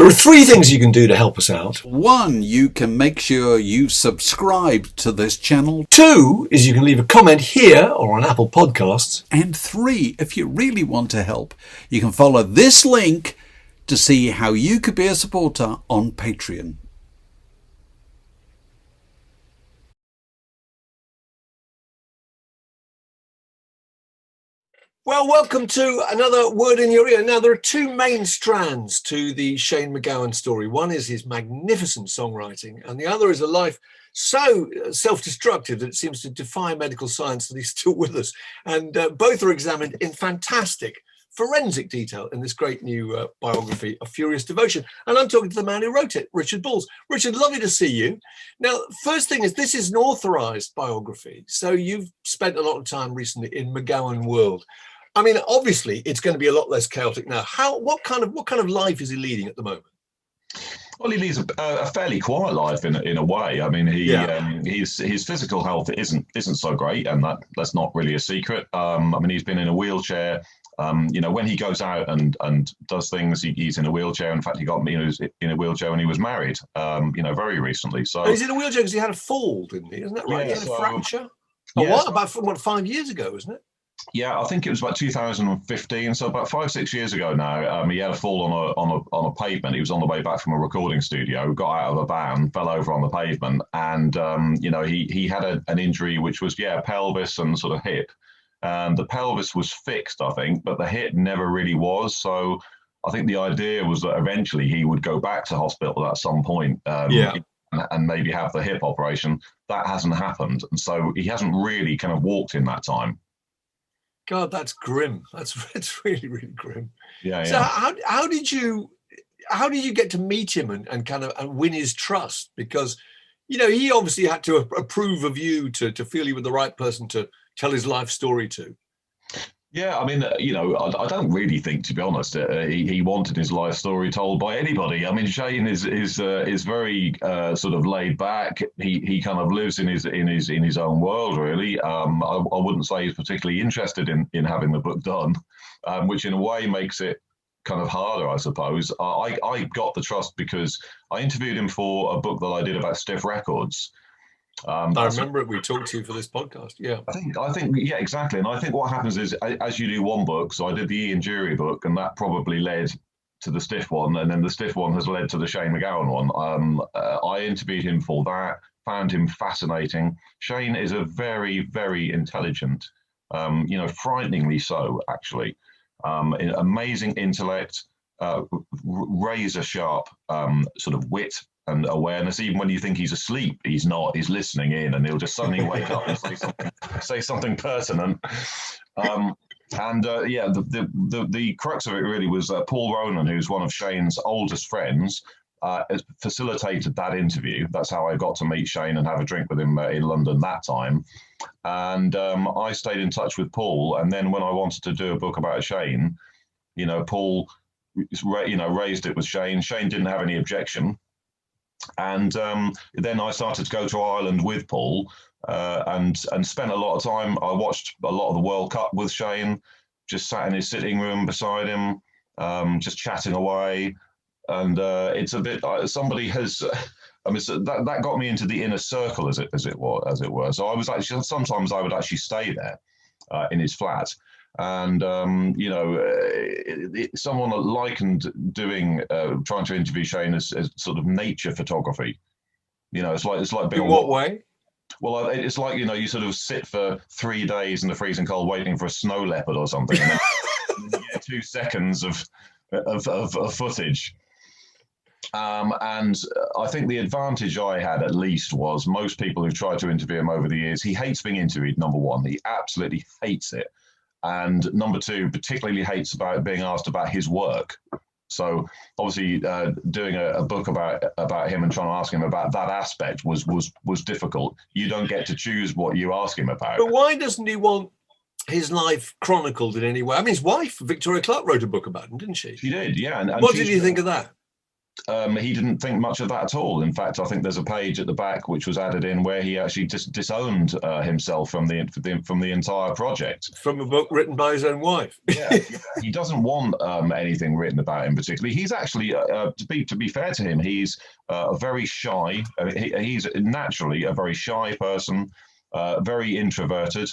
There are three things you can do to help us out. One, you can make sure you subscribe to this channel. Two is you can leave a comment here or on Apple Podcasts. And three, if you really want to help, you can follow this link to see how you could be a supporter on Patreon. Well, welcome to another Word in Your Ear. Now, there are two main strands to the Shane MacGowan story. One is his magnificent songwriting, and the other is a life so self-destructive that it seems to defy medical science that he's still with us. And both are examined in fantastic forensic detail in this great new biography of Furious Devotion. And I'm talking to the man who wrote it, Richard Balls. Richard, lovely to see you. Now, first thing is, this is an authorized biography. So you've spent a lot of time recently in MacGowan world. I mean, obviously, it's going to be a lot less chaotic now. What kind of life is he leading at the moment? Well, he leads a fairly quiet life in a way. I mean, his physical health isn't so great, and that's not really a secret. I mean, he's been in a wheelchair. When he goes out and does things, he's in a wheelchair. In fact, he got me in a wheelchair when he was married. Very recently. So he's in a wheelchair because he had a fall, didn't he? Isn't that right? Yeah, he had a fracture. About 5 years ago, isn't it? Yeah, I think it was about 2015, so about 5-6 years ago now. He had a fall on a pavement. He was on the way back from a recording studio, got out of a van, fell over on the pavement, and he had an injury which was pelvis and sort of hip. And the pelvis was fixed, I think, but the hip never really was. So I think the idea was that eventually he would go back to hospital at some point. And maybe have the hip operation. That hasn't happened, and so he hasn't really kind of walked in that time. God, that's grim. That's really, really grim. Yeah. So how did you get to meet him and kind of win his trust? Because, he obviously had to approve of you to feel you were the right person to tell his life story to. Yeah, I mean, I don't really think, to be honest, he wanted his life story told by anybody. I mean, Shane is very sort of laid back. He kind of lives in his own world, really. I wouldn't say he's particularly interested in having the book done, which in a way makes it kind of harder, I suppose. I got the trust because I interviewed him for a book that I did about Stiff Records. I remember it. We talked to you for this podcast. Yeah, I think, yeah, exactly. And I think what happens is, as you do one book, so I did the Ian Jury book, and that probably led to the Stiff one, and then the Stiff one has led to the Shane MacGowan one. I interviewed him for that, found him fascinating. Shane is a very, very intelligent, frighteningly so, actually. Amazing intellect, razor sharp sort of wit and awareness. Even when you think he's asleep, he's not. He's listening in, and he'll just suddenly wake up and say something pertinent. The crux of it really was Paul Ronan, who's one of Shane's oldest friends, facilitated that interview. That's how I got to meet Shane and have a drink with him in London that time. And I stayed in touch with Paul, and then when I wanted to do a book about Shane, Paul, raised it with Shane. Shane didn't have any objection. And then I started to go to Ireland with Paul and spent a lot of time. I watched a lot of the World Cup with Shane, just sat in his sitting room beside him, just chatting away. And it's a bit somebody has. I mean, so that got me into the inner circle, as it were. So I was actually sometimes I would actually stay there in his flat. And someone likened doing trying to interview Shane as sort of nature photography. It's like being in what way? Well, it's like you sort of sit for 3 days in the freezing cold waiting for a snow leopard or something, and then you get 2 seconds of footage. And I think the advantage I had, at least, was most people who tried to interview him over the years. He hates being interviewed. Number one, he absolutely hates it. And number two, particularly hates about being asked about his work. So obviously, doing a book about him and trying to ask him about that aspect was difficult. You don't get to choose what you ask him about. But why doesn't he want his life chronicled in any way? I mean, his wife, Victoria Clark, wrote a book about him, didn't she? She did, yeah. And what did you think of that? he didn't think much of that at all. In fact, I think there's a page at the back which was added in where he actually just disowned himself from the entire project. From a book written by his own wife. Yeah, he doesn't want anything written about him particularly. He's actually, to be fair to him, he's a very shy. He's naturally a very shy person, very introverted.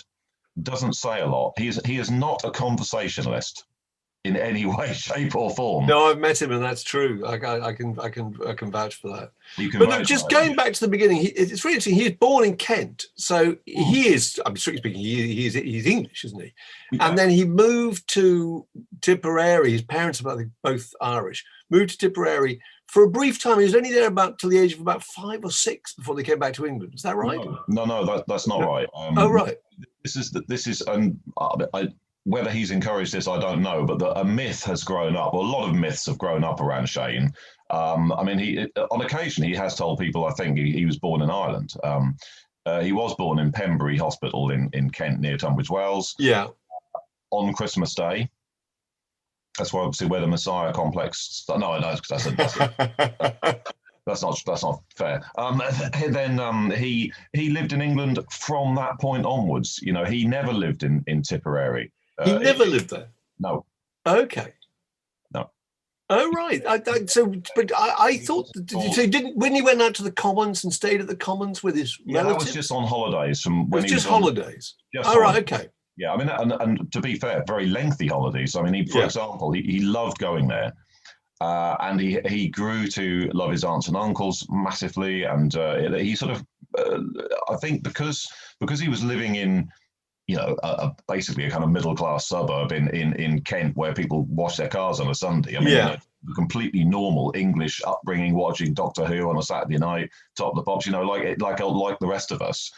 Doesn't say a lot. He is not a conversationalist in any way, shape, or form. No, I've met him, and that's true. I can vouch for that. But look, just going back to the beginning, it's really interesting. He was born in Kent, so he is. I'm strictly speaking, he's English, isn't he? Yeah. And then he moved to Tipperary. His parents are both Irish. Moved to Tipperary for a brief time. He was only there till the age of about 5 or 6 before they came back to England. Is that right? No, that's not right. Oh, right. This is whether he's encouraged this, I don't know, but a myth has grown up. Well, a lot of myths have grown up around Shane. I mean, on occasion, he has told people, I think, he was born in Ireland. He was born in Pembury Hospital in Kent, near Tunbridge Wells. Yeah. On Christmas Day. That's where, obviously, where the Messiah complex. No, that's not fair. Then he lived in England from that point onwards. You know, he never lived in Tipperary. He never lived there? No. Okay. No. Oh, right. I thought, when he went out to the Commons and stayed at the Commons with his relatives? That was just on holidays. Holidays? Right, okay. Yeah, I mean, and to be fair, very lengthy holidays. I mean, for example, he loved going there. And he grew to love his aunts and uncles massively. And he sort of, I think because he was living in, basically a kind of middle-class suburb in Kent where people wash their cars on a Sunday. I mean, completely normal English upbringing, watching Doctor Who on a Saturday night, Top of the Pops, like the rest of us.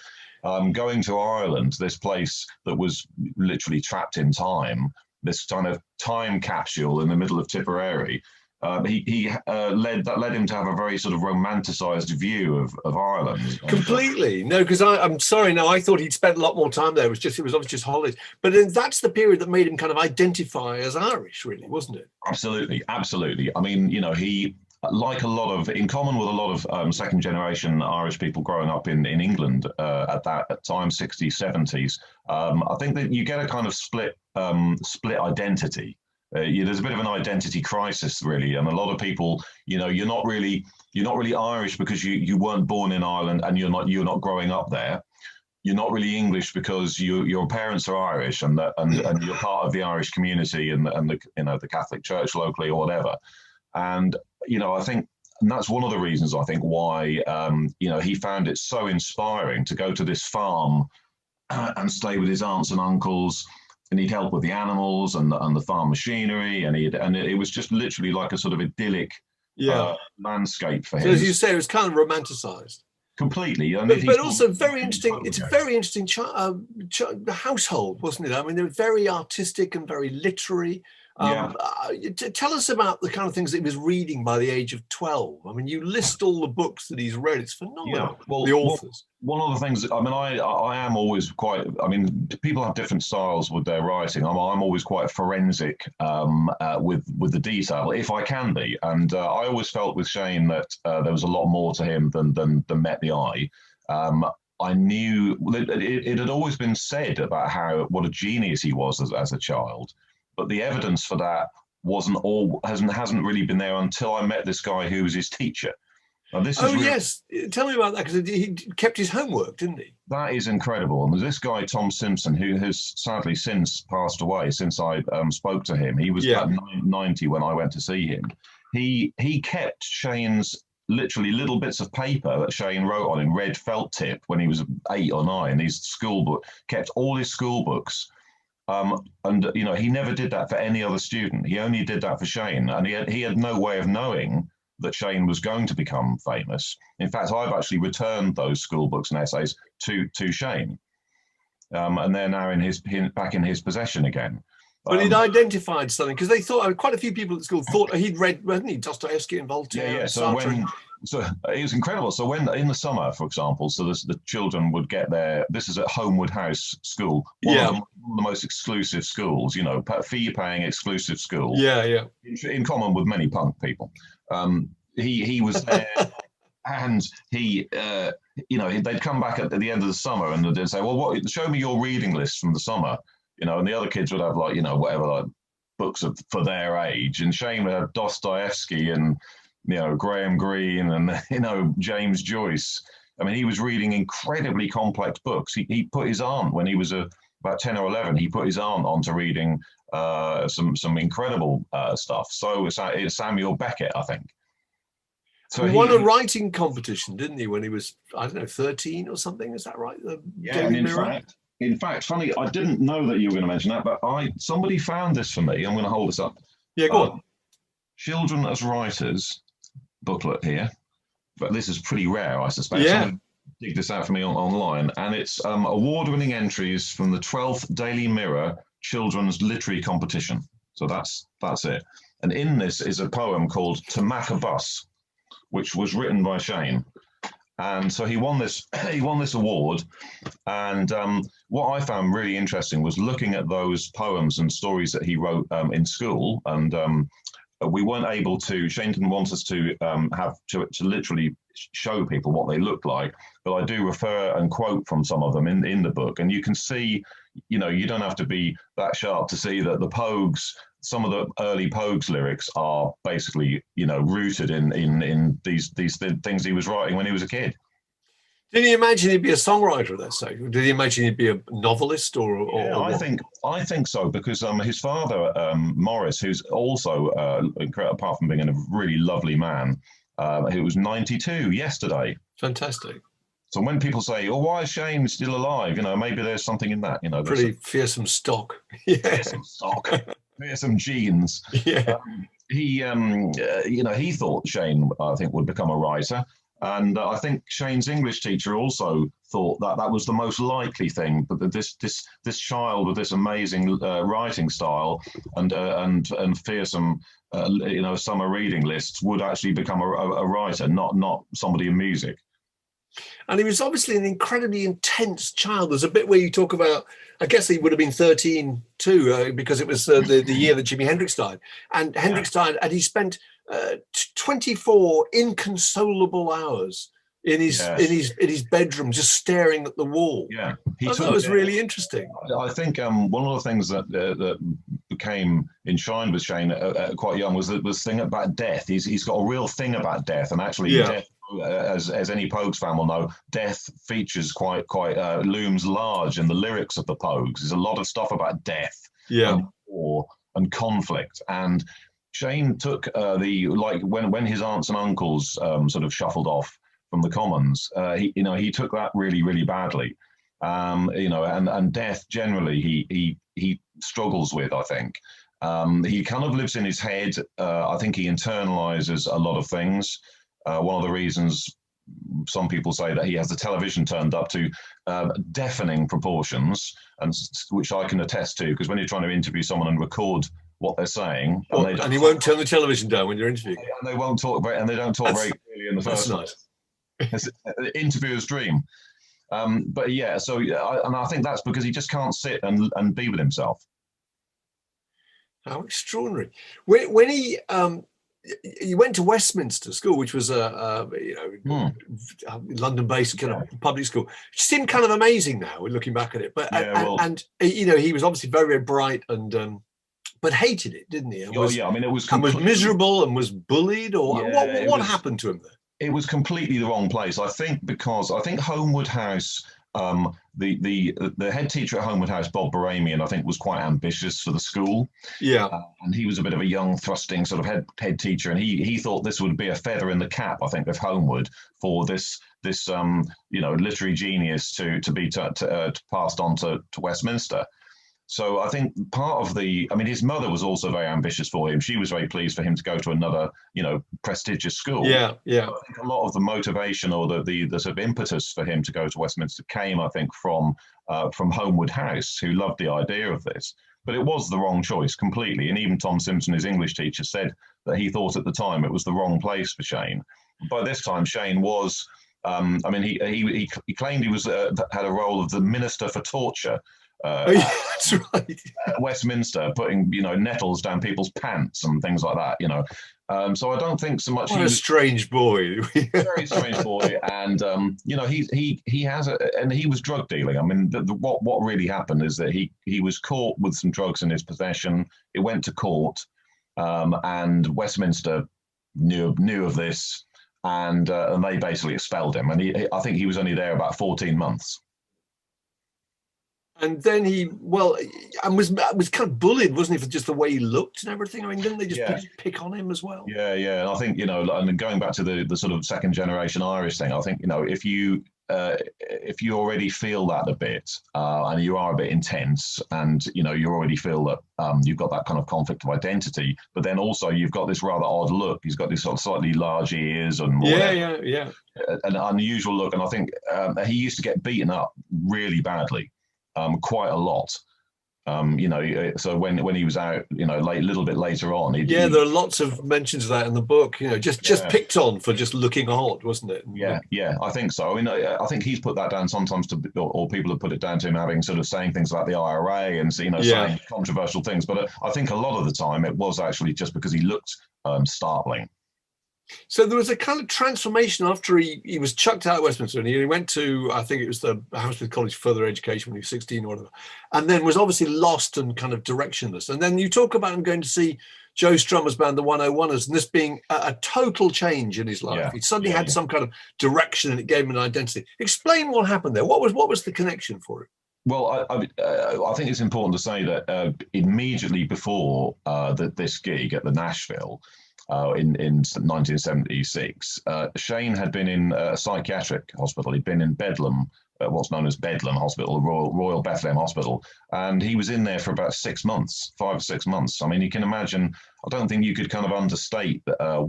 Going to Ireland, this place that was literally trapped in time, this kind of time capsule in the middle of Tipperary, led him to have a very sort of romanticised view of Ireland. Completely. No, because I'm sorry. No, I thought he'd spent a lot more time there. It was obviously just holidays. But then that's the period that made him kind of identify as Irish, really, wasn't it? Absolutely. I mean, he, like in common with a lot of second generation Irish people growing up in England at time, 60s, 70s, I think that you get a kind of split identity. There's a bit of an identity crisis, really, and a lot of people, you're not really Irish because you weren't born in Ireland and you're not growing up there. You're not really English because your parents are Irish and you're part of the Irish community and the Catholic Church locally or whatever. And I think that's one of the reasons I think why he found it so inspiring to go to this farm and stay with his aunts and uncles. And he'd help with the animals and the farm machinery, and it was just literally like a sort of idyllic landscape for him. So as you say, it was kind of romanticised. Completely, but also very interesting. It's a very interesting household, wasn't it? I mean, they were very artistic and very literary. Tell us about the kind of things that he was reading by the age of 12. I mean, you list all the books that he's read. It's phenomenal. The authors. One of the things, I mean, I am always quite, I mean, people have different styles with their writing. I'm always quite forensic with the detail, if I can be. And I always felt with Shane that there was a lot more to him than met the eye. I knew it had always been said about what a genius he was as a child. But the evidence for that hasn't really been there until I met this guy who was his teacher. Now, yes, tell me about that, because he kept his homework, didn't he? That is incredible. And this guy Tom Simpson, who has sadly since passed away since I spoke to him. He was about 90 when I went to see him. He kept Shane's literally little bits of paper that Shane wrote on in red felt tip when he was 8 or 9. These school book kept all his school books. And he never did that for any other student. He only did that for Shane, and he had no way of knowing that Shane was going to become famous. In fact, I've actually returned those school books and essays to Shane, and they're now back in his possession again. But he'd identified something, because they thought, quite a few people at school thought he'd read, hadn't he, Dostoevsky and Voltaire. So it was incredible. So when in the summer, for example, the children would get this is at Homewood House School, one of the most exclusive schools, fee-paying exclusive school. Yeah. In common with many punk people. he was there. And they'd come back at the end of the summer and they'd say, well, show me your reading list from the summer, and the other kids would have whatever, books for their age. And Shane would have Dostoevsky and, Graham Greene and, James Joyce. I mean, he was reading incredibly complex books. He put his aunt, when he was about 10 or 11, he put his aunt onto reading some incredible stuff. So it's Samuel Beckett, I think. So he won a writing competition, didn't he, when he was, I don't know, 13 or something? Is that right? And in fact, funny, I didn't know that you were going to mention that, but somebody found this for me. I'm going to hold this up. Yeah, go on. Children as Writers booklet here, but this is pretty rare, I suspect. Yeah. Someone dig this out for me online, and it's award-winning entries from the 12th Daily Mirror Children's Literary Competition. So that's it. And in this is a poem called To Mack a Bus, which was written by Shane. And so he won this award. And what I found really interesting was looking at those poems and stories that he wrote in school. And we weren't able to, Shane didn't want us to have to literally show people what they look like, but I do refer and quote from some of them in the book. And you can see, you don't have to be that sharp to see that the Pogues, some of the early Pogues lyrics are basically, rooted in these things he was writing when he was a kid. Did he imagine he'd be a songwriter at that stage? Did he imagine he'd be a novelist I think so, because his father, Morris, who's also, apart from being a really lovely man, he was 92 yesterday. Fantastic. So when people say, "Oh, why is Shane still alive?" Maybe there's something in that. Pretty fearsome stock. Yeah. Fearsome stock. Fearsome genes. Yeah. He thought Shane, I think, would become a writer. And I think Shane's English teacher also thought that was the most likely thing, but that this child with this amazing writing style and fearsome, summer reading lists would actually become a writer, not somebody in music. And he was obviously an incredibly intense child. There's a bit where you talk about, I guess he would have been 13 too, because it was the year that Jimi Hendrix died. And Hendrix died, and he spent 24 inconsolable hours in his bedroom, just staring at the wall. Yeah, that was really interesting. I think one of the things that became enshrined with Shane quite young was this thing about death. He's got a real thing about death, and actually, death, as any Pogues fan will know, death features quite looms large in the lyrics of the Pogues. There's a lot of stuff about death, and war and conflict. And Shane took when his aunts and uncles sort of shuffled off from the Commons, he took that really, really badly, and death generally he struggles with, I think. He kind of lives in his head. I think he internalizes a lot of things. One of the reasons some people say that he has the television turned up to deafening proportions, and which I can attest to, because when you're trying to interview someone and record what they're saying, and he won't turn the television down when you're interviewing, and they won't talk very, and they don't talk very clearly in the first place. It's an interviewer's dream. But yeah, and I think that's because he just can't sit and be with himself. How extraordinary! When he went to Westminster School, which was London-based kind of public school, which seemed kind of amazing now, looking back at it. But he was obviously very, very bright and. But hated it, didn't he? It was miserable and was bullied, or what happened to him there? It was completely the wrong place, I think, because I think Homewood House, the head teacher at Homewood House, Bob Baramian, I think was quite ambitious for the school. Yeah, and he was a bit of a young, thrusting sort of head teacher, and he thought this would be a feather in the cap, I think, of Homewood for this literary genius to be passed on to Westminster. So I think his mother was also very ambitious for him. She was very pleased for him to go to another, prestigious school. Yeah. So I think a lot of the motivation or the sort of impetus for him to go to Westminster came, I think, from Homewood House, who loved the idea of this. But it was the wrong choice completely. And even Tom Simpson, his English teacher, said that he thought at the time it was the wrong place for Shane. By this time, Shane was, he claimed he was had a role of the Minister for Torture. Oh, yeah, that's right. Westminster, putting nettles down people's pants and things like that. So I don't think so much. What a strange boy. Very strange boy, and he has and he was drug dealing. I mean, what really happened is that he was caught with some drugs in his possession. It went to court, and Westminster knew of this, and they basically expelled him. And I think he was only there about 14 months. And then was kind of bullied, wasn't he, for just the way he looked and everything? I mean, didn't they just pick on him as well? Yeah, yeah. And I think, and going back to the sort of second generation Irish thing, I think, if you already feel that a bit, and you are a bit intense, and you already feel that you've got that kind of conflict of identity, but then also you've got this rather odd look. He's got this sort of slightly large ears and yeah, an unusual look. And I think he used to get beaten up really badly. Quite a lot, so when he was out, a little bit later on, there are lots of mentions of that in the book. Just picked on for just looking odd, wasn't it? Yeah, I think so. I mean, I think he's put that down sometimes or people have put it down to him having sort of saying things about the IRA and saying controversial things. But I think a lot of the time it was actually just because he looked startling. So there was a kind of transformation after he was chucked out of Westminster, and he went to, I think it was the Hammersmith College for Further Education when he was 16 or whatever, and then was obviously lost and kind of directionless. And then you talk about him going to see Joe Strummer's band, the 101ers, and this being a total change in his life. Yeah. He suddenly had some kind of direction, and it gave him an identity. Explain what happened there. What was the connection for him? Well, I think it's important to say that immediately before this gig at the Nashville, in 1976, Shane had been in a psychiatric hospital. He'd been in Bedlam, what's known as Bedlam Hospital, Royal Bethlehem Hospital, and he was in there for about 6 months, 5 or 6 months. I mean, you can imagine. I don't think you could kind of understate how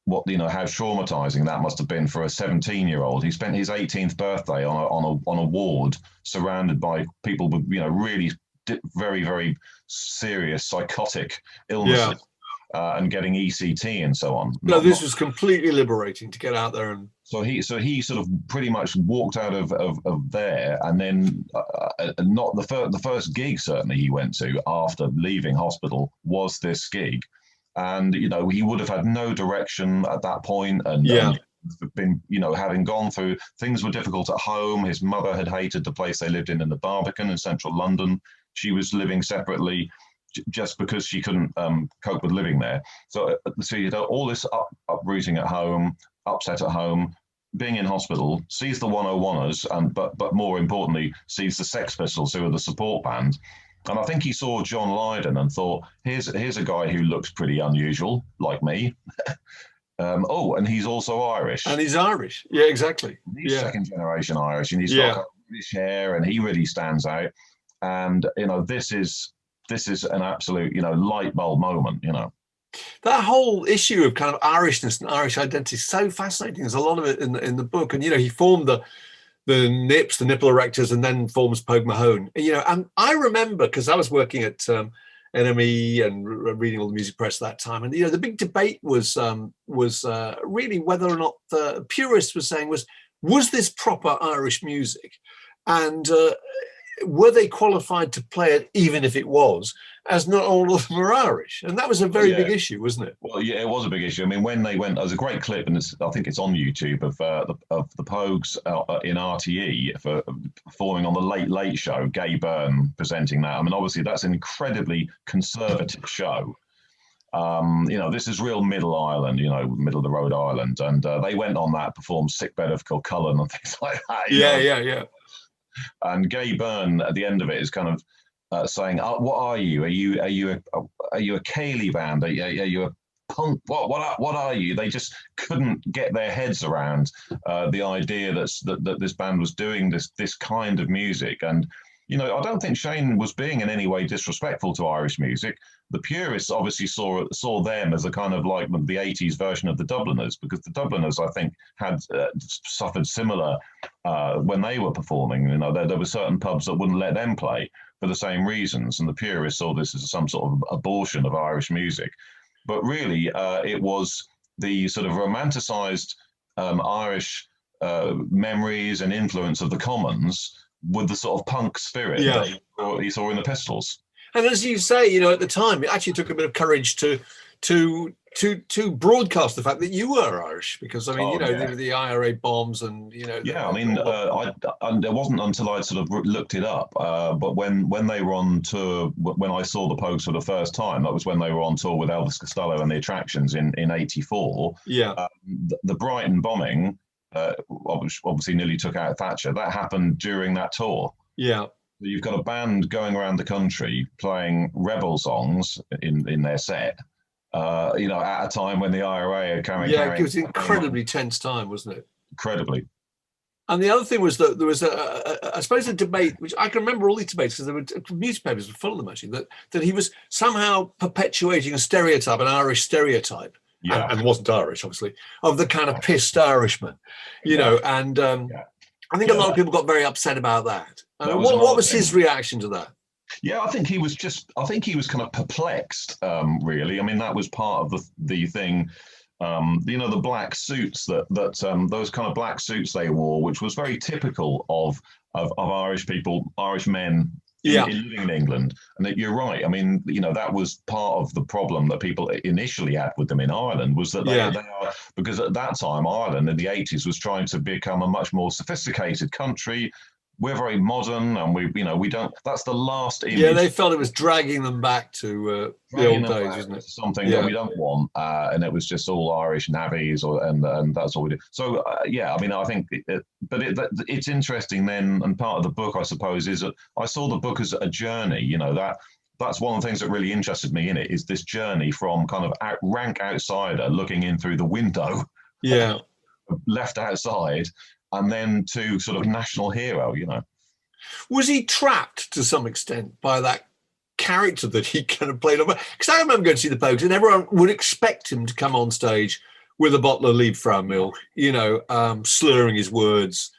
traumatizing that must have been for a 17-year-old. He spent his 18th birthday on a ward surrounded by people with really very, very serious psychotic illnesses. Yeah. And getting ECT and so on. No, this was completely liberating to get out there. And so he sort of pretty much walked out of there, and then not the first gig certainly he went to after leaving hospital was this gig, and he would have had no direction at that point, and been having gone through things were difficult at home. His mother had hated the place they lived in the Barbican in central London. She was living separately, just because she couldn't cope with living there. So all this uprooting at home, upset at home, being in hospital, sees the 101ers, but more importantly, sees the Sex Pistols, who are the support band. And I think he saw John Lydon and thought, here's a guy who looks pretty unusual, like me. And he's also Irish. And he's Irish. Yeah, exactly. He's second generation Irish, and he's got British hair, and he really stands out. And this is an absolute, light bulb moment, That whole issue of kind of Irishness and Irish identity is so fascinating. There's a lot of it in the book. And, he formed the Nips, the Nipple Erectors, and then forms Pogue Mahone. And I remember, because I was working at NME and reading all the music press at that time. And, the big debate was really whether or not the purists were saying was this proper Irish music? And were they qualified to play it, even if it was, as not all of them are Irish? And that was a very big issue, wasn't it? Well, yeah, it was a big issue. I mean, when they went, there's a great clip, and I think it's on YouTube, of the Pogues in RTE for performing on the Late Late Show, Gay Byrne presenting that. I mean, obviously, that's an incredibly conservative show. This is real Middle Ireland, middle of the road Ireland. And they went on that, performed Sickbed of Kilcullen and things like that. Yeah. And Gay Byrne at the end of it is kind of saying, "What are you? Are you a Cayley band? Are you a punk? What are you?" They just couldn't get their heads around the idea that this band was doing this kind of music. And I don't think Shane was being in any way disrespectful to Irish music. The purists obviously saw them as a kind of like the 80s version of the Dubliners, because the Dubliners, I think, had suffered similar when they were performing. There were certain pubs that wouldn't let them play for the same reasons, and the purists saw this as some sort of abortion of Irish music. But really, it was the sort of romanticised Irish memories and influence of the Commons with the sort of punk spirit Yeah. that he saw in the Pistols. And as you say, you know, at the time, it actually took a bit of courage to broadcast the fact that you were Irish, because I mean, Oh, you know, yeah. the IRA bombs and you know. Yeah, I mean, it wasn't until I sort of looked it up, but when they were on tour, when I saw the Pogues for the first time, that was when they were on tour with Elvis Costello and the Attractions in '84. Yeah. The Brighton bombing, obviously nearly took out Thatcher. That happened during that tour. Yeah. You've got a band going around the country playing rebel songs in their set. You know, at a time when the IRA are carrying. Yeah, it was an incredibly tense time, wasn't it? Incredibly. And the other thing was that there was I suppose a debate, which I can remember all these debates because there were newspapers were full of them actually, that he was somehow perpetuating a stereotype, an Irish stereotype, Yeah. and wasn't Irish, obviously, of the kind of pissed Irishman, you know. And I think a lot of people got very upset about that. What was his reaction to that? Yeah, I think he was kind of perplexed, really. I mean, that was part of the thing. You know, the black suits that those kind of black suits they wore, which was very typical of Irish people, Irish men living in England. And that you're right. I mean, you know, that was part of the problem that people initially had with them in Ireland, was that they are, because at that time Ireland in the 80s was trying to become a much more sophisticated country. We're very modern, and we don't. That's the last image. Yeah, they felt it was dragging them back to the old days, wasn't it? Something that we don't want, and it was just all Irish navvies, and that's all we do. So yeah, I mean, I think, it's interesting then, and part of the book, I suppose, is that I saw the book as a journey. You know, that's one of the things that really interested me in it, is this journey from kind of rank outsider looking in through the window, left outside. And then to sort of national hero, you know. Was he trapped to some extent by that character that he kind of played on? Because I remember going to see the Pogues, and everyone would expect him to come on stage with a bottle of Liebfrau milk, you know, slurring his words,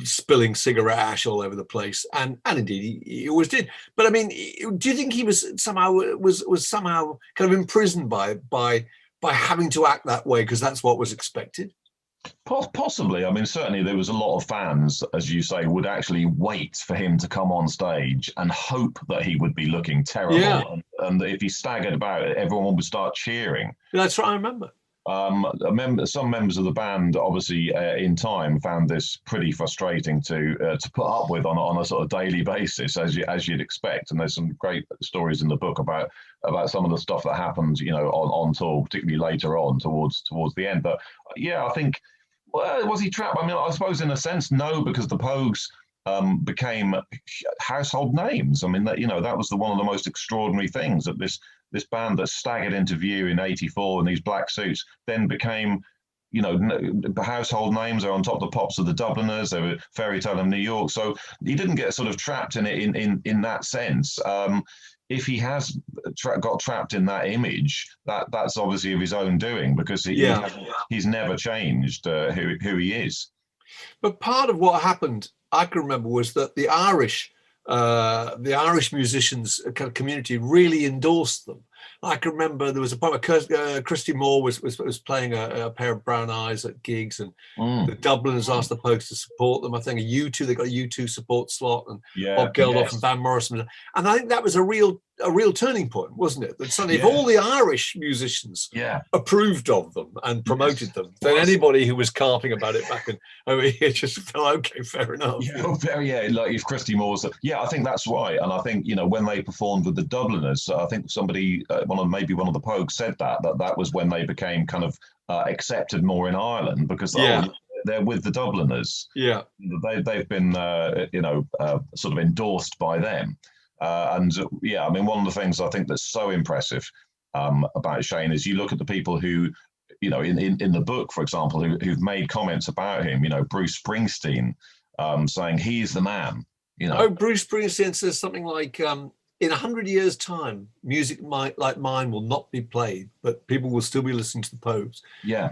spilling cigarette ash all over the place, and indeed he always did. But I mean, do you think he was somehow kind of imprisoned by having to act that way because that's what was expected? Possibly. I mean, certainly there was a lot of fans, as you say, would actually wait for him to come on stage and hope that he would be looking terrible. Yeah. And if he staggered about it, everyone would start cheering. That's what I remember. Some members of the band, obviously, in time, found this pretty frustrating to put up with on a sort of daily basis, as you'd expect. And there's some great stories in the book about some of the stuff that happened, you know, on tour, particularly later on towards the end. But yeah, I think, well, was he trapped? I mean, I suppose in a sense, no, because the Pogues became household names. I mean, that was one of the most extraordinary things, that this band that staggered into view in '84 in these black suits then became, you know, household names. They're on top of the pops of the Dubliners. They were Fairy Tale of New York. So he didn't get sort of trapped in it in that sense. If he has got trapped in that image, that's obviously of his own doing, because he's never changed who he is. But part of what happened, I can remember, was that the Irish musicians kind of community really endorsed them. I can remember there was a point where Christy Moore was playing a pair of Brown Eyes at gigs, and the Dubliners asked the Pogues to support them. I think they got a U2 support slot, and Bob Geldof and Van Morrison. And I think that was a real turning point, wasn't it? That suddenly, if all the Irish musicians approved of them and promoted them, then anybody who was carping about it back in over here just felt, okay, fair enough. Like if Christy Moore's, I think that's right. And I think, you know, when they performed with the Dubliners, I think somebody, one of the Pogues said that was when they became kind of accepted more in Ireland, because they're with the Dubliners. Yeah, they've been sort of endorsed by them. I mean, one of the things I think that's so impressive about Shane is you look at the people who, you know, in the book, for example, who've made comments about him. You know, Bruce Springsteen saying he's the man. You know, Bruce Springsteen says something like, in 100 years' time, music like mine will not be played, but people will still be listening to the Pogues. Yeah.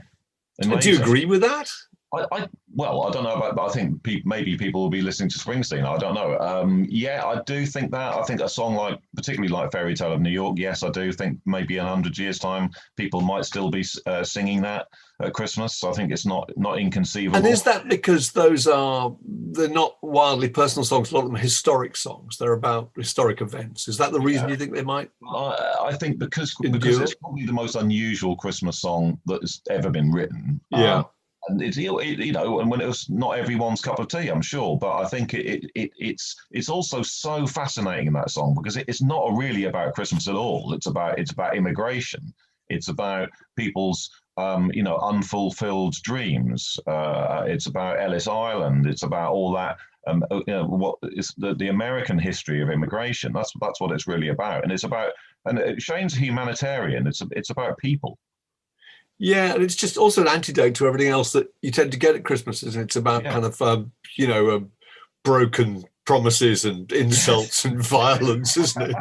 Amazing. Do you agree with that? Well, I don't know about, but I think maybe people will be listening to Springsteen. I don't know. Yeah, I do think that. I think a song like, particularly like Fairy Tale of New York, yes, I do think maybe in 100 years' time, people might still be singing that at Christmas. So I think it's not inconceivable. And is that because they're not wildly personal songs? A lot of them are historic songs. They're about historic events. Is that the reason you think they might? I think because endure? it's probably the most unusual Christmas song that has ever been written. Yeah. And it's, you know, and when it was not everyone's cup of tea, I'm sure, but I think it's also so fascinating in that song because it's not really about Christmas at all. It's about immigration. It's about people's unfulfilled dreams. It's about Ellis Island. It's about all that. What is the American history of immigration? That's what it's really about, and it's about. And Shane's a humanitarian. It's about people. Yeah, and it's just also an antidote to everything else that you tend to get at Christmas. And it's about kind of, broken promises and insults and violence, isn't it?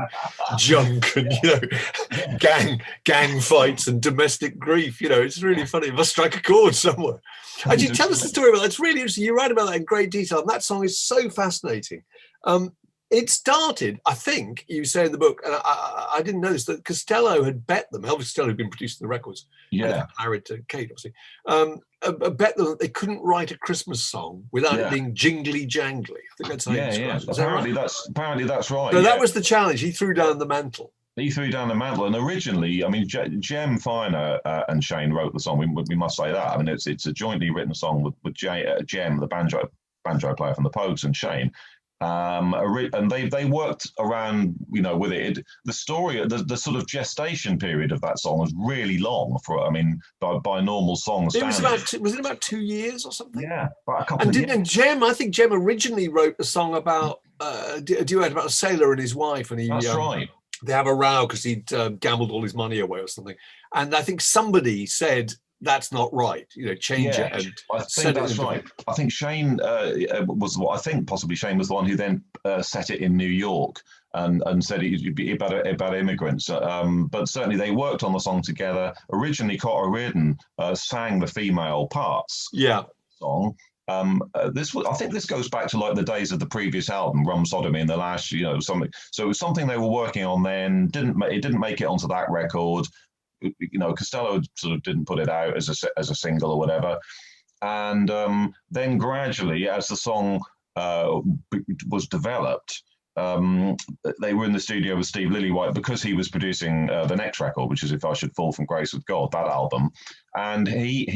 Junk and, gang fights and domestic grief. It's really funny. It must strike a chord somewhere. Actually, tell us the story about that. It's really interesting. You write about that in great detail. And that song is so fascinating. It started, I think, you say in the book, and I didn't know this, that Costello had bet them, Elvis Costello had been producing the records, married to Kate, obviously, bet them that they couldn't write a Christmas song without it being jingly jangly. I think that's how you describe it. Apparently that's right. So that was the challenge. He threw down the mantle. He threw down the mantle, and originally, I mean, Jem Finer and Shane wrote the song. We must say that. I mean, it's a jointly written song with Jem, the banjo player from the Pogues, and Shane. And they worked around, with it. The story, the sort of gestation period of that song was really long by normal song standards. Was it about 2 years or something? Yeah, about a couple of years. And Jem, I think Jem originally wrote a song about a duet about a sailor and his wife, and that's right. They have a row because he'd gambled all his money away or something. And I think somebody said, that's not right, change it. And I think that's right. I think Shane possibly Shane was the one who then set it in New York and said it'd be about immigrants. But certainly they worked on the song together. Originally, Cotter Reardon sang the female parts. Yeah. Song. I think this goes back to like the days of the previous album, Rum Sodomy, and the last, something. So it was something they were working on then. It didn't make it onto that record. Costello sort of didn't put it out as a single or whatever, and then gradually, as the song was developed, they were in the studio with Steve Lillywhite because he was producing the next record, which is If I Should Fall from Grace with God, that album. And I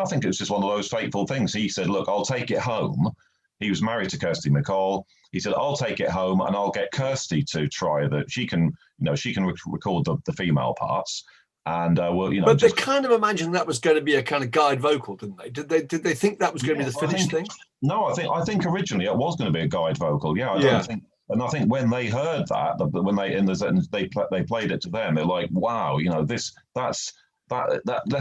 think it was just one of those fateful things. He said, "Look, I'll take it home." He was married to Kirsty MacColl. He said, "I'll take it home and I'll get Kirsty to try that. She can record the female parts." And But they kind of imagined that was going to be a kind of guide vocal, didn't they? Did they think that was going to be the finished thing? No, I think originally it was going to be a guide vocal. Yeah, I think when they heard that, when they played it to them, they're like, "Wow, let's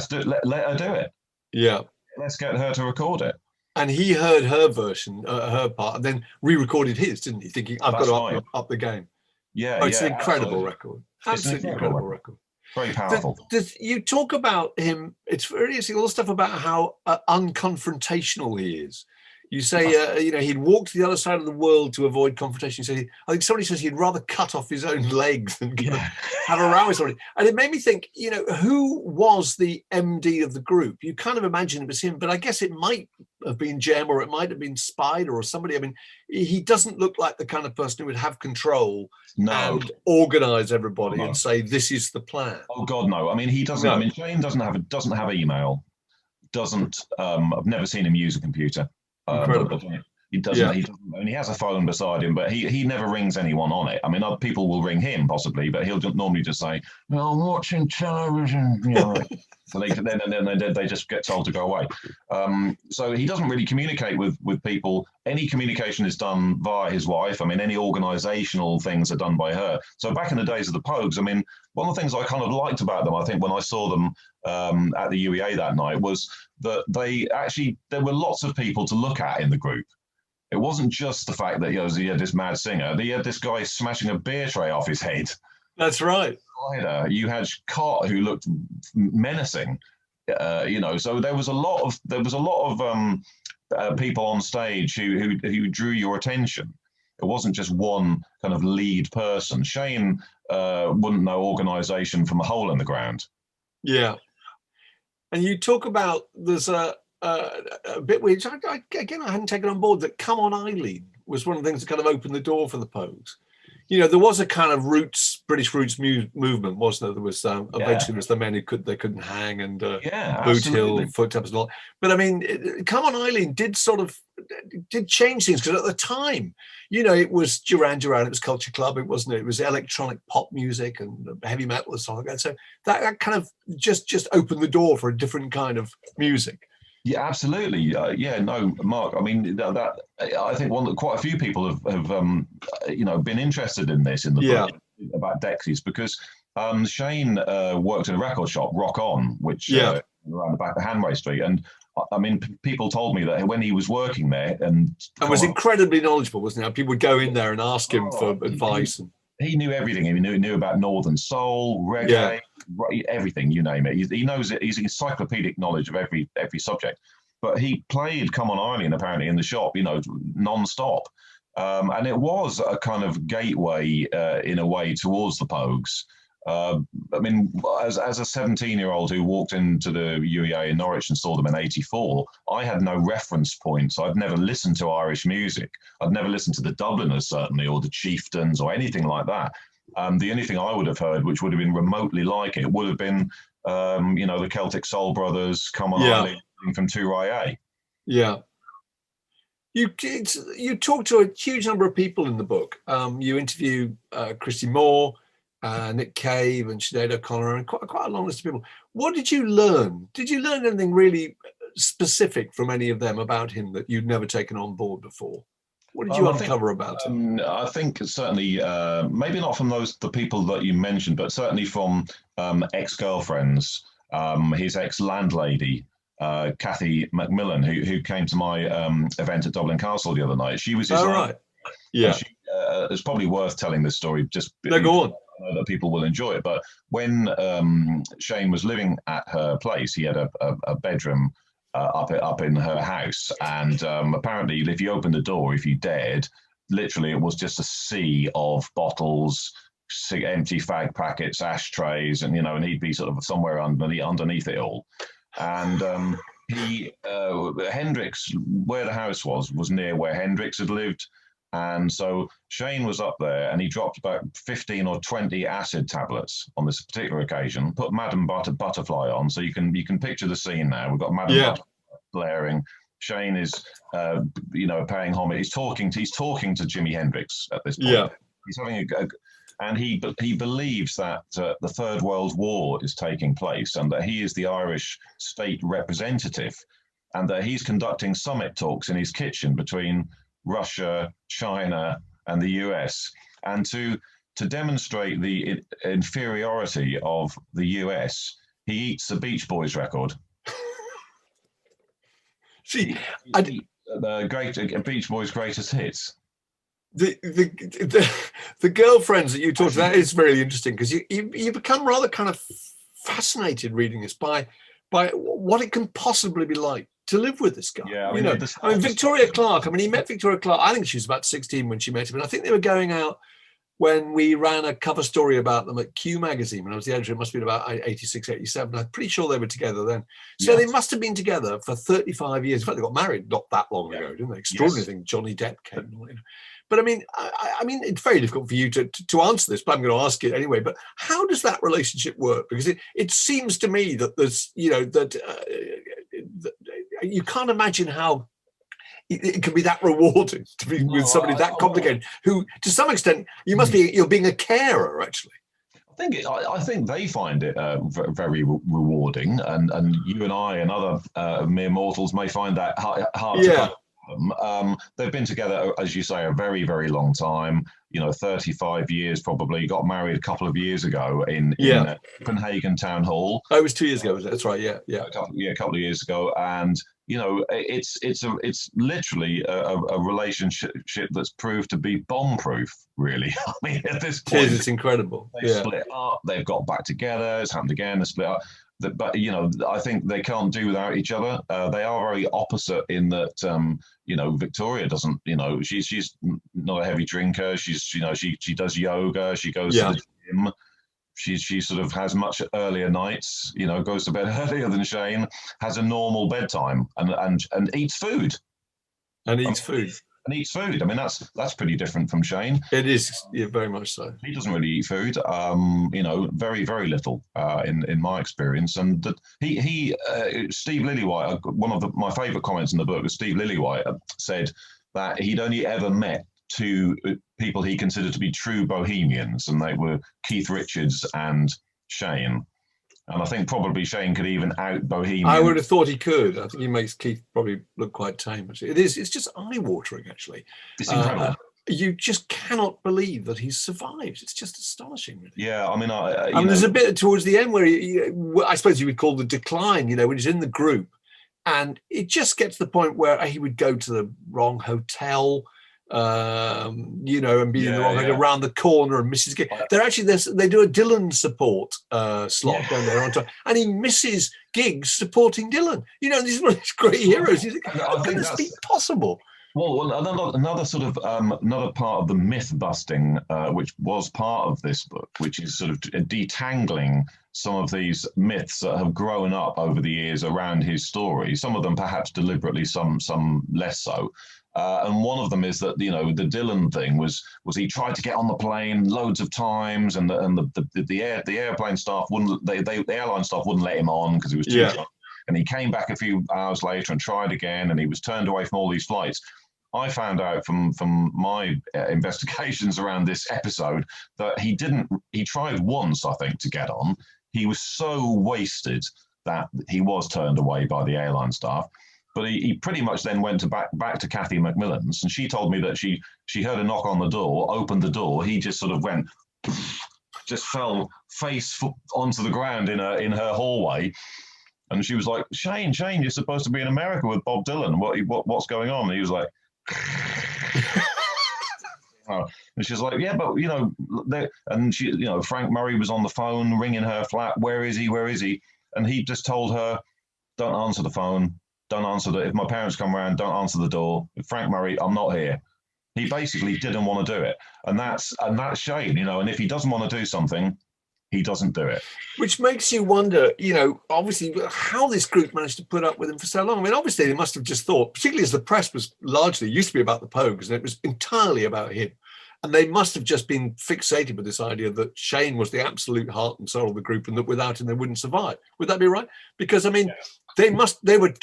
do it. Let her do it. Yeah, let's get her to record it." And he heard her version, her part, and then re-recorded his, didn't he? Thinking, "I've got to up the game." Yeah, it's an incredible record. Absolutely incredible record. Very powerful. You talk about him. It's very interesting. All the stuff about how unconfrontational he is. You say, he'd walk to the other side of the world to avoid confrontation. I think somebody says he'd rather cut off his own legs than have a row with somebody. And it made me think, who was the MD of the group? You kind of imagine it was him, but I guess it might have been Jem, or it might have been Spider or somebody. I mean, he doesn't look like the kind of person who would have control and organize everybody and say, "This is the plan." Oh God, no. I mean, he doesn't. No. I mean, Shane doesn't have email. I've never seen him use a computer. He doesn't. He doesn't. I mean, he has a phone beside him, but he never rings anyone on it. I mean, other people will ring him possibly, but he'll normally just say, "Well, I'm watching television." So they just get told to go away. So he doesn't really communicate with people. Any communication is done via his wife. I mean, any organisational things are done by her. So back in the days of the Pogues, I mean, one of the things I kind of liked about them, I think, when I saw them at the UEA that night, was that there were lots of people to look at in the group. It wasn't just the fact that he had this mad singer. He had this guy smashing a beer tray off his head. That's right. You had Cott, who looked menacing. So there was a lot of people on stage who drew your attention. It wasn't just one kind of lead person. Shane wouldn't know organisation from a hole in the ground. Yeah. And you talk about there's a bit which I hadn't taken on board, that "Come On Eileen" was one of the things that kind of opened the door for the Pogues. There was a kind of British roots movement, wasn't there? There was eventually was the men who couldn't hang, and Boot Hill, Foot Tappers, and all. But I mean, "Come On Eileen" did change things, because at the time, it was Duran Duran, it was Culture Club, it was electronic pop music and heavy metal and stuff like that. So that kind of just opened the door for a different kind of music. Yeah, absolutely. No, Mark. I mean, I think quite a few people have been interested in this in the book about Dexys, because Shane worked in a record shop, Rock On, which around the back of Hanway Street, and I mean, people told me that when he was working there and was incredibly knowledgeable, wasn't he? People would go in there and ask him for advice. He knew everything. He knew about Northern Soul, reggae, everything, you name it. He knows it. He's encyclopedic knowledge of every subject. But he played "Come On Eileen" apparently in the shop, non-stop. And it was a kind of gateway in a way towards the Pogues. I mean, as a 17-year-old who walked into the UEA in Norwich and saw them in '84, I had no reference points. I'd never listened to Irish music. I'd never listened to the Dubliners, certainly, or the Chieftains, or anything like that. The only thing I would have heard, which would have been remotely like it, would have been, the Celtic Soul Brothers, "Come On Eileen" from 2RA. Yeah. You talk to a huge number of people in the book. You interview Christy Moore, Nick Cave, and Sinead O'Connor, and quite a long list of people. What did you learn? Did you learn anything really specific from any of them about him that you'd never taken on board before? What did you uncover about him? I think certainly, maybe not from the people that you mentioned, but certainly from ex-girlfriends, his ex-landlady, Kathy Macmillan, who came to my event at Dublin Castle the other night. She was his right. Yeah. It's probably worth telling this story, just go on. I know that people will enjoy it. But when Shane was living at her place, he had a bedroom up in her house, and apparently, if you opened the door, if you dared, literally it was just a sea of bottles, empty fag packets, ashtrays, and he'd be sort of somewhere underneath it all. And Hendrix, where the house was near where Hendrix had lived. And so Shane was up there, and he dropped about 15 or 20 acid tablets on this particular occasion, put Madame Butterfly on. So you can picture the scene now. We've got Madame Butterfly blaring. Shane is, paying homage. He's talking to Jimi Hendrix at this point. Yeah. He's having and he believes that the Third World War is taking place, and that he is the Irish state representative, and that he's conducting summit talks in his kitchen between Russia, China, and the US, and to demonstrate the inferiority of the US, he eats the Beach Boys record. See, the Beach Boys' greatest hits. The girlfriends that you talked about is very interesting, because you become rather kind of fascinated reading this by what it can possibly be like to live with this guy. Yeah, I mean, Victoria Clark. I mean, he met Victoria Clark. I think she was about 16 when she met him, and I think they were going out when we ran a cover story about them at Q magazine when I was the editor. It must have been about 86, 87. I'm pretty sure they were together then. So They must have been together for 35 years. In fact, they got married not that long ago, didn't they? Extraordinary thing. Johnny Depp came. But I mean, it's very difficult for you to answer this, but I'm going to ask it anyway. But how does that relationship work? Because it seems to me that there's, that you can't imagine how it can be that rewarding to be with somebody that complicated, who, to some extent, you're being a carer, actually. I think they find it very rewarding, and you and I and other mere mortals may find that hard to find. They've been together, as you say, a very, very long time, 35 years probably. Got married a couple of years ago in Copenhagen Town Hall. Oh, it was 2 years ago, was it? That's right, yeah. A couple of years ago. And, it's literally a relationship that's proved to be bomb-proof, really. I mean, at this point. It's incredible. They split up, they've got back together, it's happened again, they split up. but I think they can't do without each other. They are very opposite in that Victoria doesn't, she's not a heavy drinker. She's she does yoga. She goes to the gym. She sort of has much earlier nights. Goes to bed earlier than Shane. Has a normal bedtime and eats food. And eats food. And eats food. I mean, that's pretty different from Shane. It is, yeah, very much so. He doesn't really eat food. Very, very little in my experience. And that Steve Lillywhite, one of my favourite comments in the book was Steve Lillywhite said that he'd only ever met two people he considered to be true bohemians, and they were Keith Richards and Shane. And I think probably Shane could even out bohemian. I would have thought he could. I think he makes Keith probably look quite tame. It's just eye-watering, actually. It's incredible. You just cannot believe that he's survived. It's just astonishing, really. Yeah, I mean, there's a bit towards the end where I suppose you would call the decline. When he's in the group, and it just gets to the point where he would go to the wrong hotel. And be in the wrong around the corner and misses. They're actually they do a Dylan support slot down there on top, and he misses gigs supporting Dylan. These are one of these great heroes. You think, how can this be possible? Well, another sort of another part of the myth busting, which was part of this book, which is sort of detangling some of these myths that have grown up over the years around his story. Some of them perhaps deliberately, some less so. And one of them is that the Dylan thing was he tried to get on the plane loads of times, and the airplane staff wouldn't, the airline staff wouldn't let him on because he was too drunk. And he came back a few hours later and tried again, and he was turned away from all these flights. I found out from my investigations around this episode that he tried once, I think, to get on. He was so wasted that he was turned away by the airline staff. But he pretty much then went back to Kathy Macmillan's, and she told me that she heard a knock on the door, opened the door. He just sort of went, just fell face onto the ground in her hallway, and she was like, Shane, you're supposed to be in America with Bob Dylan. What's going on? And he was like, and she's like, yeah, but and she, Frank Murray was on the phone ringing her flat. Where is he? And he just told her, don't answer the phone. Don't answer if my parents come around, don't answer the door. Frank Murray, I'm not here. He basically didn't want to do it. And that's Shane, and if he doesn't want to do something, he doesn't do it. Which makes you wonder, obviously how this group managed to put up with him for so long. I mean, obviously they must have just thought, particularly as the press was largely used to be about the Pogues, and it was entirely about him. And they must have just been fixated with this idea that Shane was the absolute heart and soul of the group, and that without him they wouldn't survive. Would that be right? Because I mean, they were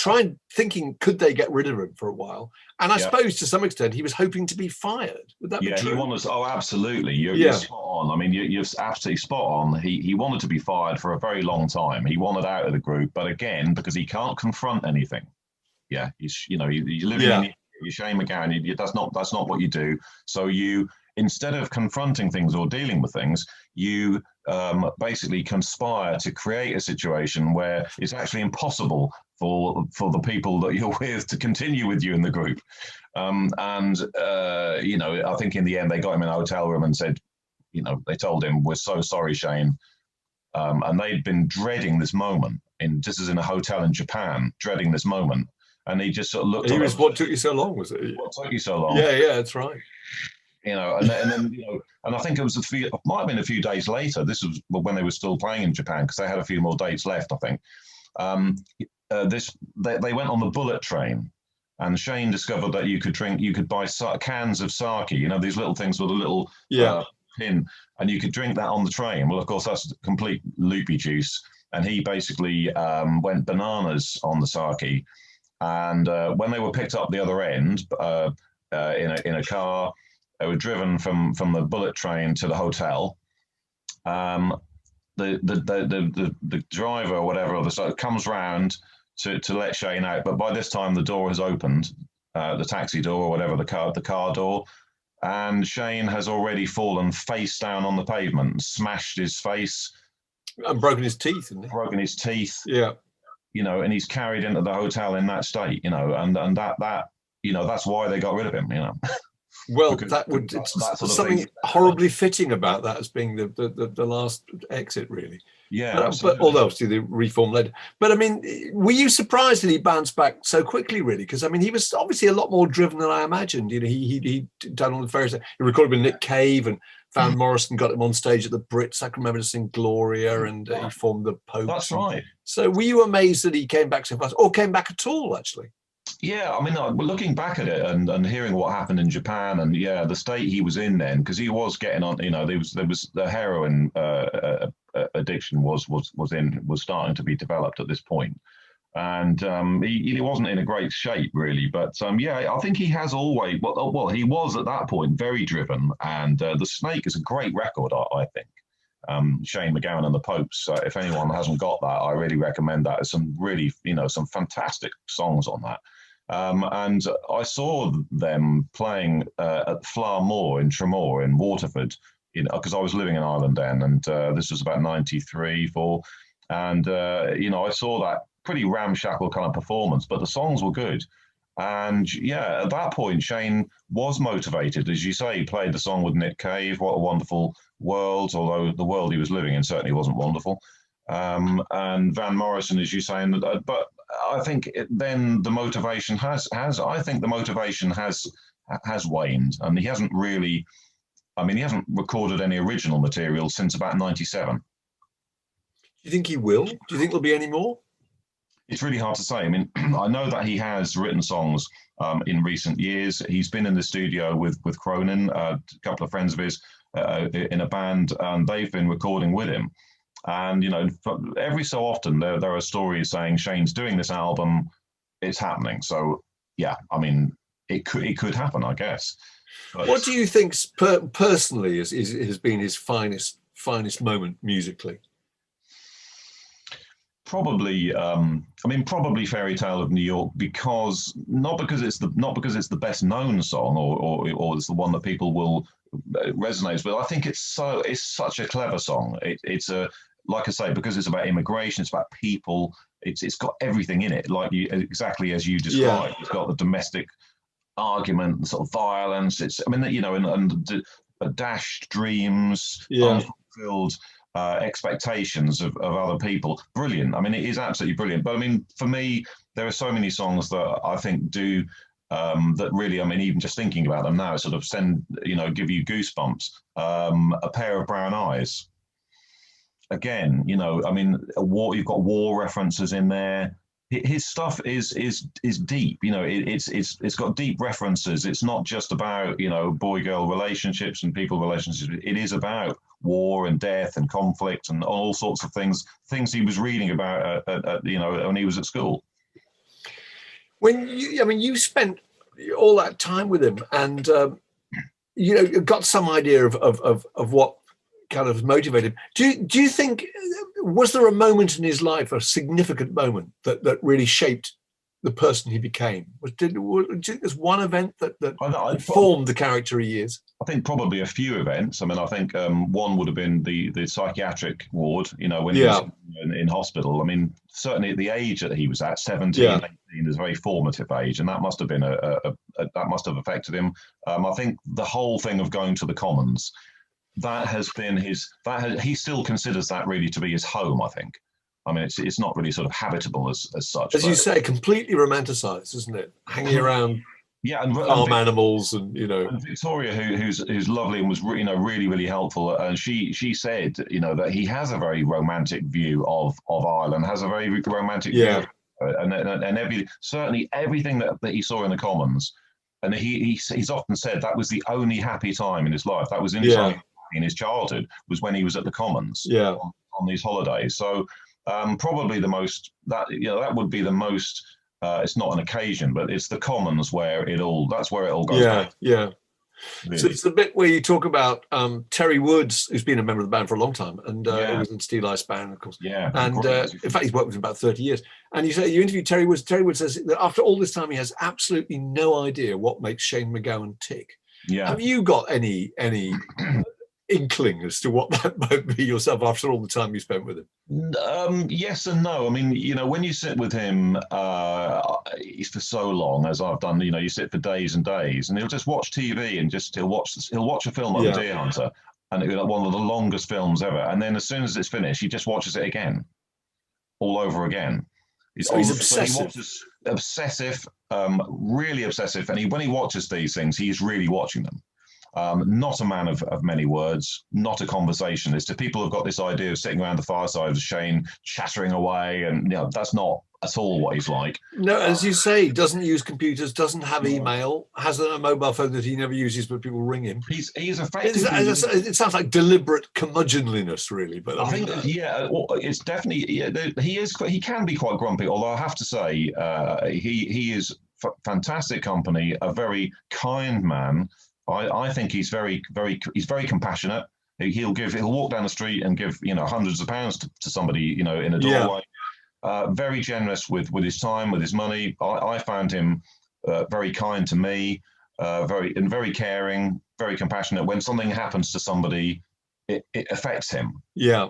thinking, could they get rid of him for a while? And I suppose to some extent he was hoping to be fired. Would that be true? He wanted. Oh, absolutely. You're spot on. I mean, you're absolutely spot on. He wanted to be fired for a very long time. He wanted out of the group, but again, because he can't confront anything. Yeah, you're living in you're Shane MacGowan. That's not what you do. So instead of confronting things or dealing with things, you basically conspire to create a situation where it's actually impossible for the people that you're with to continue with you in the group. I think in the end they got him in a hotel room and said, they told him, we're so sorry, Shane. And they'd been dreading this moment. This is in a hotel in Japan, dreading this moment. And he just sort of looked at us. What took you so long, was it? What took you so long? Yeah, that's right. And then and I think it might have been a few days later. This was when they were still playing in Japan, because they had a few more dates left, I think. They went on the bullet train, and Shane discovered that you could buy cans of sake, these little things with a little pin, and you could drink that on the train. Well, of course, that's complete loopy juice, and he basically went bananas on the sake. And when they were picked up the other end in a car, they were driven from the bullet train to the hotel. The driver or whatever comes round to let Shane out, but by this time the door has opened, the taxi door or whatever, the car door, and Shane has already fallen face down on the pavement, smashed his face, and broken his teeth, isn't he? Broken his teeth. Yeah. And he's carried into the hotel in that state, and that that's why they got rid of him, Well, it's something horribly fitting about that as being the last exit, really. Yeah, But absolutely. although obviously the reform led. But I mean, were you surprised that he bounced back so quickly? Really, because I mean, he was obviously a lot more driven than I imagined. You know, he'd done all the various. He recorded with Nick Cave, and Van Morrison got him on stage at the Brits. I can remember to sing Gloria, and he formed the That's Popes. right. So were you amazed that he came back so fast, or came back at all? Actually, Yeah, I mean, looking back at it and hearing what happened in Japan, and yeah, the state he was in then, because he was getting on, you know, there was the heroin addiction was starting to be developed at this point, and he wasn't in a great shape really. But yeah, I think he has always he was at that point very driven, and the Snake is a great record, I think. Shane MacGowan and the Popes. If anyone hasn't got that, I really recommend that. There's some really, some fantastic songs on that. And I saw them playing at Flower Moor in Tramore in Waterford, because I was living in Ireland then, and this was about 93, 4. And, I saw that pretty ramshackle kind of performance, but the songs were good. And yeah, at that point, Shane was motivated. As you say, he played the song with Nick Cave, What a Wonderful World, although the world he was living in certainly wasn't wonderful. And Van Morrison, as you say, but I think then the motivation I think the motivation has waned, and he hasn't really, he hasn't recorded any original material since about 97. do you think he will? Do you think there'll be any more? It's really hard to say. I mean, I know that he has written songs in recent years. He's been in the studio with Cronin, a couple of friends of his, in a band, and they've been recording with him. And every so often there are stories saying Shane's doing this album, it's happening. So yeah, I mean, it could happen, I guess. But what do you think personally has been his finest moment musically? Probably, probably "Fairy Tale of New York," because not because it's the best known song or it's the one that people will resonate with. I think it's such a clever song. It's a, like I say, because it's about immigration, it's about people. It's got everything in it, exactly as you described. Yeah. It's got the domestic argument, the sort of violence. And dashed dreams, unfulfilled expectations of other people. Brilliant. I mean, it is absolutely brilliant. But I mean, for me, there are so many songs that I think do that really, even just thinking about them now sort of give you goosebumps. A Pair of Brown Eyes. Again, you've got war references in there. His stuff is deep. It's got deep references. It's not just about boy-girl relationships and people relationships. It is about war and death and conflict and all sorts of things he was reading about when he was at school. When you spent all that time with him, and got some idea of what kind of motivated him. Do you think, was there a moment in his life, a significant moment that really shaped the person he became? Do you think there's one event that formed the character he is? I think probably a few events. I think one would have been the psychiatric ward, when he was in hospital. Certainly at the age that he was at, 17, 18, is a very formative age, and that must have been that must have affected him. I think the whole thing of going to the Commons, that has been he still considers that really to be his home, I think. It's not really sort of habitable as such. As you say, completely romanticized, isn't it? Hanging around farm animals and And Victoria, who's lovely and was really, really helpful. And she said, that he has a very romantic view of Ireland, has a very romantic view. And certainly everything that he saw in the Commons. And he's often said that was the only happy time in his life. That was in his childhood, was when he was at the Commons on these holidays. So probably the most that would be the most. It's not an occasion, but it's the Commons where that's where it all goes back. Yeah. Really. So it's the bit where you talk about Terry Woods, who's been a member of the band for a long time, and he was in Steel Ice Band, of course. Yeah. And in fact, he's worked with him about 30 years. And you interviewed Terry Woods. Terry Woods says that after all this time, he has absolutely no idea what makes Shane MacGowan tick. Yeah. Have you got any inkling as to what that might be yourself after all the time you spent with him? Yes and no. When you sit with him for so long, as I've done, you sit for days and days, and he'll just watch TV and he'll watch a film like The Deer Hunter, and it was like one of the longest films ever. And then as soon as it's finished, he just watches it again, all over again. So he's obsessive. So he watches obsessive, really obsessive. And when he watches these things, he's really watching them. Not a man of many words, not a conversationalist. People have got this idea of sitting around the fireside with Shane chattering away, and that's not at all what he's like. No, as you say, doesn't use computers, doesn't have email, has a mobile phone that he never uses, but people ring him. He's effectively. It sounds like deliberate curmudgeonliness, really. But I think, it's definitely. He can be quite grumpy. Although I have to say, he is fantastic company, a very kind man. I think he's very compassionate. He'll walk down the street and give hundreds of pounds to somebody in a doorway. Very generous with his time, with his money. I found him very kind to me, very caring, very compassionate. When something happens to somebody, it affects him. Yeah.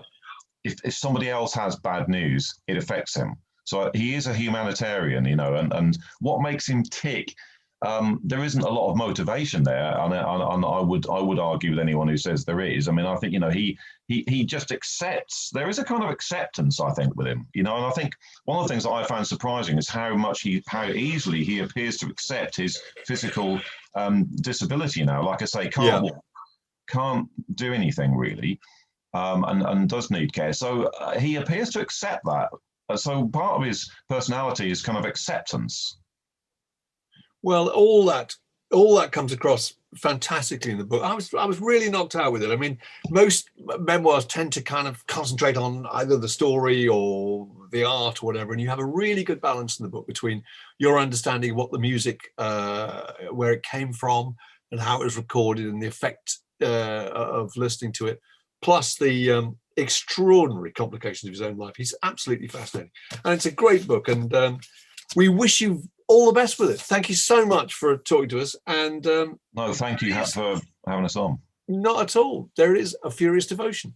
If somebody else has bad news, it affects him. So he is a humanitarian, and what makes him tick. There isn't a lot of motivation there, and I would argue with anyone who says there is. I mean, I think he just accepts. There is a kind of acceptance, I think, with him. And I think one of the things that I found surprising is how easily he appears to accept his physical disability now. Like I say, can't walk, can't do anything really, and does need care. So he appears to accept that. So part of his personality is kind of acceptance. Well, all that comes across fantastically in the book. I was really knocked out with it. I mean, most memoirs tend to kind of concentrate on either the story or the art or whatever, and you have a really good balance in the book between your understanding of what the music, where it came from, and how it was recorded, and the effect of listening to it, plus the extraordinary complications of his own life. He's absolutely fascinating, and it's a great book. And we wish you all the best with it. Thank you so much for talking to us. And no, thank you for having us on. Not at all. There it is, A Furious Devotion.